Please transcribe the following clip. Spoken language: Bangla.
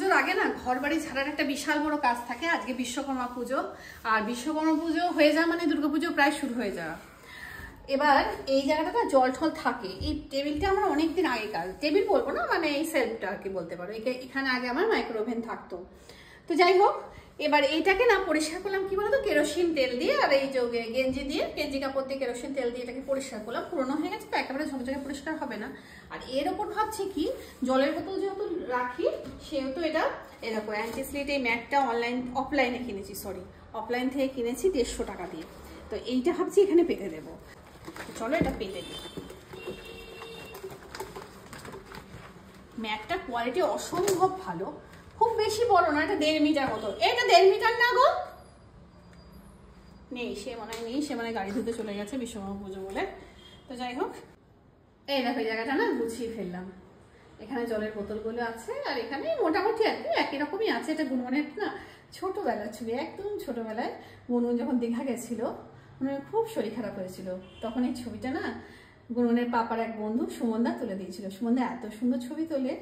পুজোর আগে না ঘর বাড়ি ছাড়ার একটা বিশাল বড় কাজ থাকে। আজকে বিশ্বকর্মা পুজো, আর বিশ্বকর্মা পুজো হয়ে যাওয়া মানে দুর্গাপুজো প্রায় শুরু হয়ে যাওয়া। এবার এই জায়গাটা জল ঠল থাকে। এই টেবিলটা আমার অনেকদিন আগেকার, টেবিল বলবো না, মানে এই সেলফটা আর কি বলতে পারো। এখানে আগে আমার মাইক্রো ওভেন থাকতো। তো যাই হোক, এবার এইটাকে না পরিষ্কার করলাম কি বলতো, কেরোসিন তেল দিয়ে আর এই যে গেঞ্জি দিয়ে, গেঞ্জি কাপড় দিয়ে কেরোসিন তেল দিয়ে এটাকে পরিষ্কার করলাম। পুরোনো হয়ে গেছে তো একেবারে ঝকঝকে পরিষ্কার হবে না। আর এর ওপর ভাবছি কি, জলের বোতল যেহেতু রাখি সেহেতু এটা এরকম অ্যান্টি স্লিট এই ম্যাটটা অফলাইনে কিনেছি, অফলাইন থেকে কিনেছি 150 টাকা দিয়ে। তো এইটা ভাবছি এখানে পেতে দেবো। চলো এটা পেতে দিই। ম্যাটটা কোয়ালিটি অসম্ভব ভালো, খুব বেশি বড় না, এটা 1.5 মিটার মতো। এটা 1.5 মিটার না গো, নেই সে মনে হয়, নেই সে মানে গাড়ি ধুতে চলে গেছে বিশ্বকর্মা পুজো বলে। তো যাই হোক, এই দেখো জায়গাটা না গুছিয়ে ফেললাম। এখানে জলের বোতলগুলো আছে, আর এখানে মোটামুটি আর কি একই রকমই আছে। এটা গুনগুনের না ছোটবেলার ছবি, একদম ছোটবেলায় গুনগুন যখন দীঘা গেছিল, খুব শরীর খারাপ হয়েছিল, তখন এই ছবিটা না গুনগুনের পাপার এক বন্ধু সুমনদা তুলে দিয়েছিল। সুমনদা এত সুন্দর ছবি তোলে।